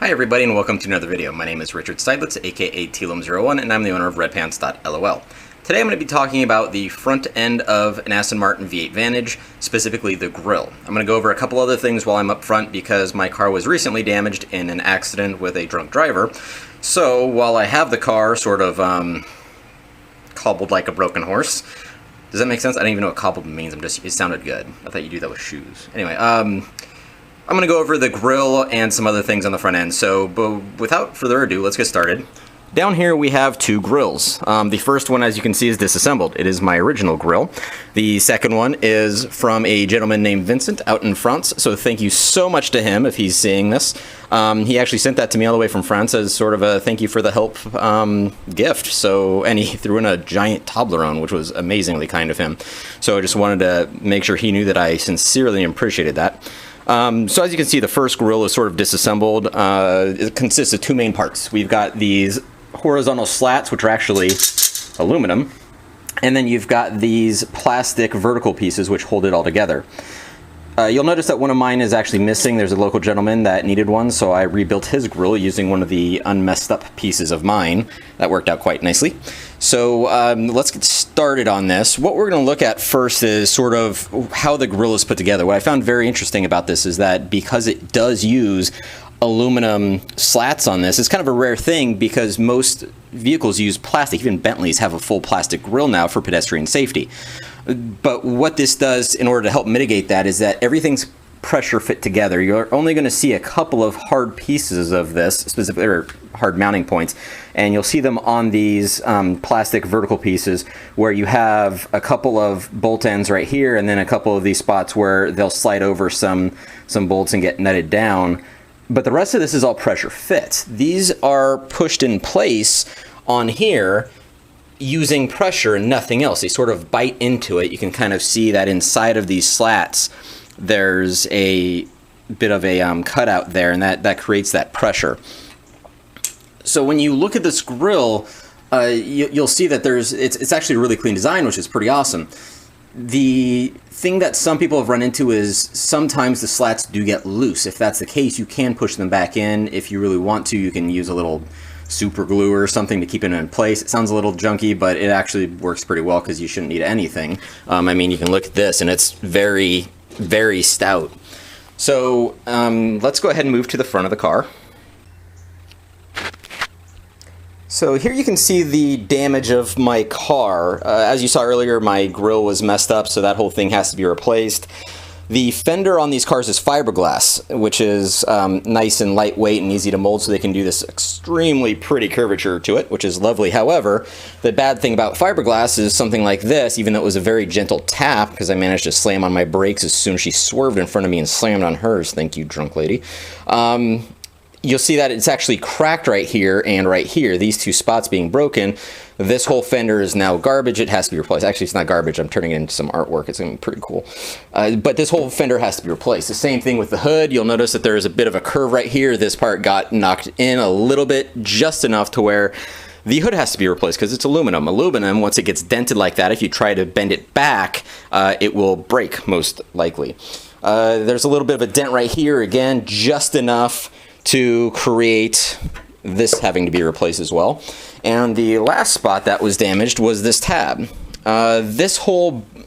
Hi everybody and welcome to another video. My name is Richard Seidlitz, aka Telum01, and I'm the owner of redpants.lol. Today I'm going to be talking about the front end of an Aston Martin V8 Vantage, specifically the grille. I'm going to go over a couple other things while I'm up front because my car was recently damaged in an accident with a drunk driver. So while I have the car sort of cobbled like a broken horse, does that make sense? I don't even know what cobbled means, it sounded good. I thought you do that with shoes. Anyway, I'm going to go over the grille and some other things on the front end, but without further ado, let's get started. Down here we have two grilles. The first one, as you can see, is disassembled. It is my original grille. The second one is from a gentleman named Vincent out in France, so thank you so much to him if he's seeing this. He actually sent that to me all the way from France as sort of a thank you for the help gift, and he threw in a giant Toblerone, which was amazingly kind of him. So I just wanted to make sure he knew that I sincerely appreciated that. So as you can see, the first grille is sort of disassembled. It consists of two main parts. We've got these horizontal slats, which are actually aluminum, and then you've got these plastic vertical pieces which hold it all together. You'll notice that one of mine is actually missing. There's a local gentleman that needed one, so I rebuilt his grille using one of the unmessed up pieces of mine. That worked out quite nicely. So let's get started on this. What we're going to look at first is sort of how the grille is put together. What I found very interesting about this is that because it does use aluminum slats on this, it's kind of a rare thing because most vehicles use plastic. Even Bentleys have a full plastic grille now for pedestrian safety. But what this does in order to help mitigate that is that everything's pressure fit together. You're only going to see a couple of hard pieces of this, specifically, or hard mounting points, and you'll see them on these plastic vertical pieces where you have a couple of bolt ends right here and then a couple of these spots where they'll slide over some bolts and get nutted down. But the rest of this is all pressure fit. These are pushed in place on here using pressure and nothing else. They sort of bite into it. You can kind of see that inside of these slats there's a bit of a cutout there, and that creates that pressure. So when you look at this grille, you'll see that it's actually a really clean design, which is pretty awesome. The thing that some people have run into is sometimes the slats do get loose. If that's the case, you can push them back in. If you really want to, you can use a little super glue or something to keep it in place. It sounds a little junky, but it actually works pretty well because you shouldn't need anything. I mean, you can look at this and it's very, very stout. So let's go ahead and move to the front of the car. So here you can see the damage of my car. As you saw earlier, my grille was messed up, so that whole thing has to be replaced. The fender on these cars is fiberglass, which is nice and lightweight and easy to mold, so they can do this extremely pretty curvature to it, which is lovely. However, the bad thing about fiberglass is something like this, even though it was a very gentle tap, because I managed to slam on my brakes as soon as she swerved in front of me and slammed on hers. Thank you, drunk lady. You'll see that it's actually cracked right here and right here, these two spots being broken. This whole fender is now garbage. It has to be replaced. Actually, it's not garbage. I'm turning it into some artwork. It's going to be pretty cool. But this whole fender has to be replaced. The same thing with the hood. You'll notice that there's a bit of a curve right here. This part got knocked in a little bit, just enough to where the hood has to be replaced because it's aluminum. Aluminum, once it gets dented like that, if you try to bend it back, it will break, most likely. There's a little bit of a dent right here. Again, just enough to create this having to be replaced as well. And the last spot that was damaged was this tab.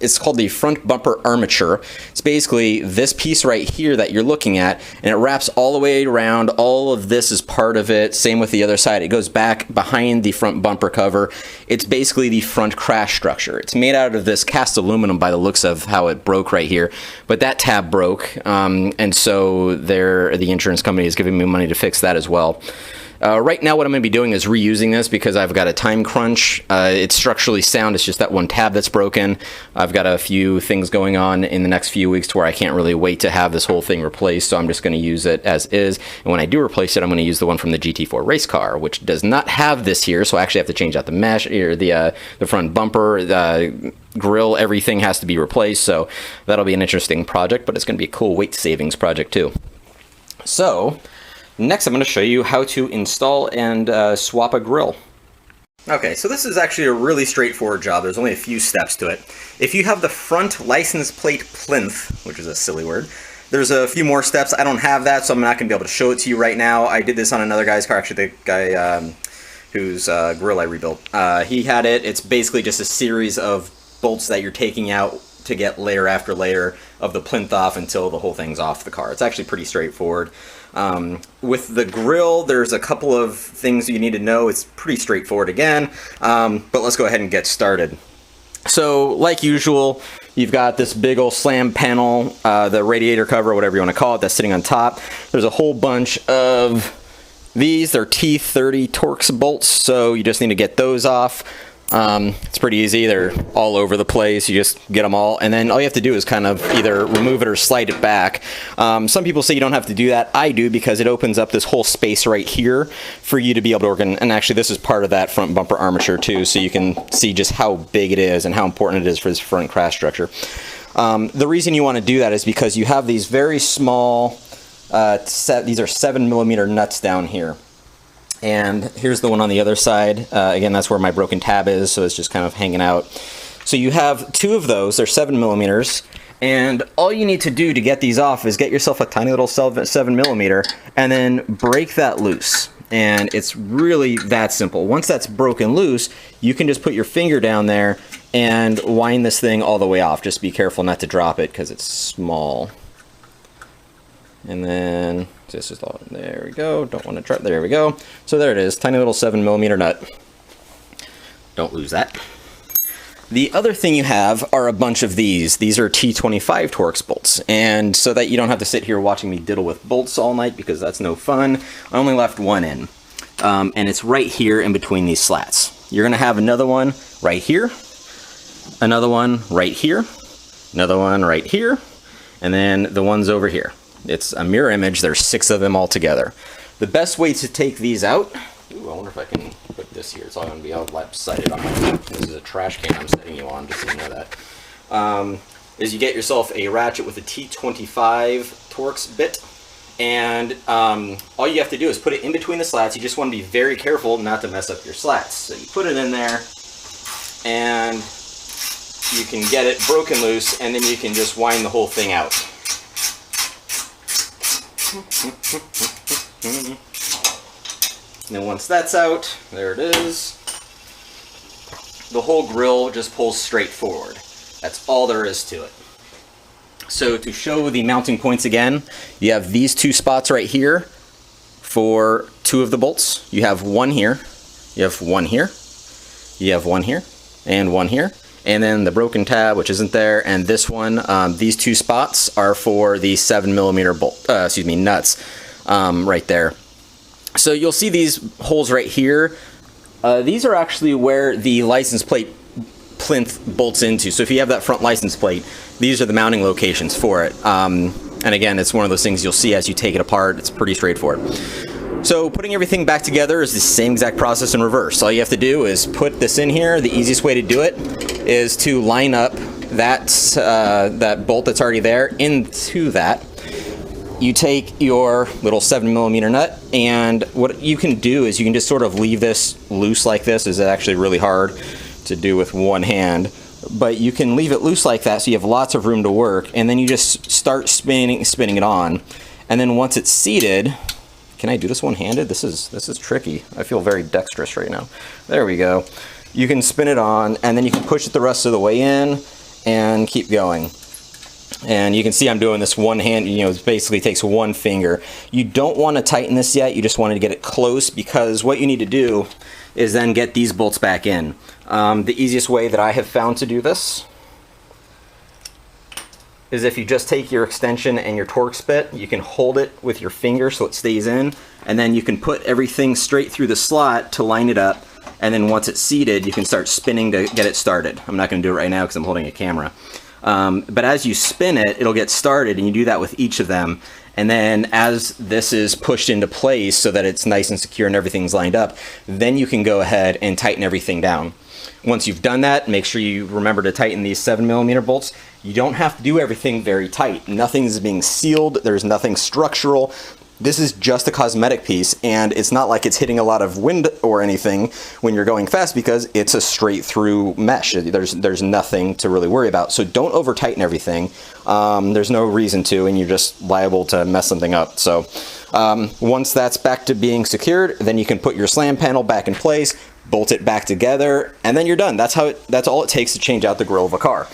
It's called the front bumper armature. It's basically this piece right here that you're looking at, and it wraps all the way around. All of this is part of it. Same with the other side. It goes back behind the front bumper cover. It's basically the front crash structure. It's made out of this cast aluminum by the looks of how it broke right here, but that tab broke, and so the insurance company is giving me money to fix that as well. Right now what I'm going to be doing is reusing this because I've got a time crunch. It's structurally sound, it's just that one tab that's broken. I've got a few things going on in the next few weeks to where I can't really wait to have this whole thing replaced, so I'm just going to use it as is. And when I do replace it, I'm going to use the one from the GT4 race car, which does not have this here, so I actually have to change out the mesh, or the front bumper, the grille, everything has to be replaced, so that'll be an interesting project, but it's going to be a cool weight savings project too. So next, I'm going to show you how to install and swap a grille. Okay, so this is actually a really straightforward job. There's only a few steps to it. If you have the front license plate plinth, which is a silly word, There's a few more steps. I don't have that, so I'm not going to be able to show it to you right now. I did this on another guy's car, actually the guy whose grill I rebuilt. He had it. It's basically just a series of bolts that you're taking out to get layer after layer of the plinth off until the whole thing's off the car. It's actually pretty straightforward. With the grill, there's a couple of things you need to know. It's pretty straightforward again, but let's go ahead and get started. So, like usual, you've got this big old slam panel, the radiator cover, whatever you want to call it, that's sitting on top. There's a whole bunch of these. They're T30 Torx bolts, so you just need to get those off. It's pretty easy. They're all over the place. You just get them all, and then all you have to do is kind of either remove it or slide it back. Some people say you don't have to do that. I do, because it opens up this whole space right here for you to be able to organize. And actually, this is part of that front bumper armature too, so you can see just how big it is and how important it is for this front crash structure. The reason you want to do that is because you have these very small, these are 7mm nuts down here. And here's the one on the other side. Again, that's where my broken tab is, so it's just kind of hanging out. So you have two of those. They're 7mm, and all you need to do to get these off is get yourself a tiny little 7mm and then break that loose. And it's really that simple. Once that's broken loose, you can just put your finger down there and wind this thing all the way off. Just be careful not to drop it because it's small. And then this is all, there we go. Don't want to try, there we go. So there it is, tiny little 7mm nut. Don't lose that. The other thing you have are a bunch of these. These are T25 Torx bolts. And so that you don't have to sit here watching me diddle with bolts all night, because that's no fun, I only left one in. And it's right here in between these slats. You're gonna have another one right here, another one right here, another one right here, and then the ones over here. It's a mirror image. There's 6 of them all together. The best way to take these out, ooh, I wonder if I can put this here. It's all going to be all lopsided on my lap. This is a trash can I'm setting you on, just so you know that. Is you get yourself a ratchet with a T25 Torx bit, and all you have to do is put it in between the slats. You just want to be very careful not to mess up your slats. So you put it in there, and you can get it broken loose, and then you can just wind the whole thing out. And then once that's out, there it is. The whole grill just pulls straight forward. That's all there is to it. So to show the mounting points again, you have these 2 spots right here for 2 of the bolts. You have one here, you have one here, you have one here, and one here. And then the broken tab, which isn't there, and this one, these 2 spots are for the 7mm bolt, nuts, right there. So you'll see these holes right here. These are actually where the license plate plinth bolts into. So if you have that front license plate, these are the mounting locations for it. And again, it's one of those things you'll see as you take it apart. It's pretty straightforward. So putting everything back together is the same exact process in reverse. All you have to do is put this in here. The easiest way to do it is to line up that, that bolt that's already there into that. You take your little 7mm nut, and what you can do is you can just sort of leave this loose like this. It's actually really hard to do with one hand, but you can leave it loose like that so you have lots of room to work, and then you just start spinning it on. And then once it's seated, can I do this one-handed? This is tricky. I feel very dexterous right now. There we go. You can spin it on, and then you can push it the rest of the way in and keep going. And you can see I'm doing this one hand, you know, it basically takes one finger. You don't want to tighten this yet, you just want to get it close, because what you need to do is then get these bolts back in. The easiest way that I have found to do this is if you just take your extension and your Torx bit, you can hold it with your finger so it stays in, and then you can put everything straight through the slot to line it up, and then once it's seated, you can start spinning to get it started. I'm not going to do it right now because I'm holding a camera. But as you spin it, it'll get started, and you do that with each of them. And then as this is pushed into place so that it's nice and secure and everything's lined up, then you can go ahead and tighten everything down. Once you've done that, make sure you remember to tighten these 7mm bolts. You don't have to do everything very tight. Nothing's being sealed. There's nothing structural. This is just a cosmetic piece, and it's not like it's hitting a lot of wind or anything when you're going fast because it's a straight through mesh. There's nothing to really worry about. So don't over tighten everything. There's no reason to, and you're just liable to mess something up. So once that's back to being secured, then you can put your slam panel back in place, bolt it back together, and then you're done. That's all it takes to change out the grille of a car.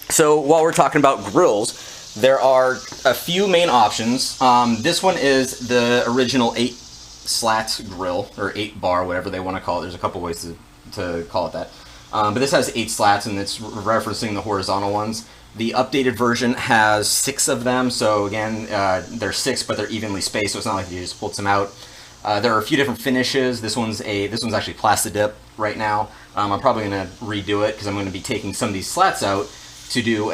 So while we're talking about grills, there are a few main options. This one is the original 8 slats grill, or 8 bar, whatever they want to call it. There's a couple ways to call it that. But this has 8 slats, and it's referencing the horizontal ones. The updated version has 6 of them, so again, they're 6, but they're evenly spaced, so it's not like you just pulled some out. There are a few different finishes. This one's actually Plastidip right now. I'm probably going to redo it because I'm going to be taking some of these slats out to do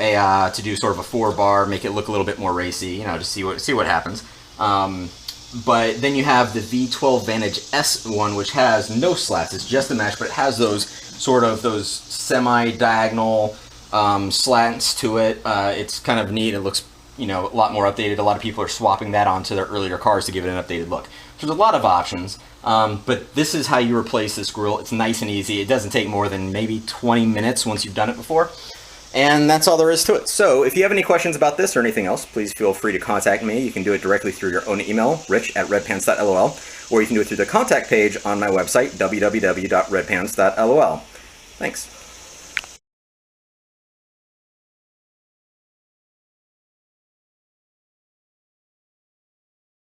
sort of a 4 bar, make it look a little bit more racy, you know, just see what happens. But then you have the V12 Vantage S one, which has no slats. It's just a mesh, but it has those semi-diagonal slants to it. It's kind of neat. It looks, you know, a lot more updated. A lot of people are swapping that onto their earlier cars to give it an updated look. So there's a lot of options, but this is how you replace this grill. It's nice and easy. It doesn't take more than maybe 20 minutes once you've done it before. And that's all there is to it. So if you have any questions about this or anything else, please feel free to contact me. You can do it directly through your own email, rich@redpants.lol, or you can do it through the contact page on my website, www.redpants.lol. Thanks.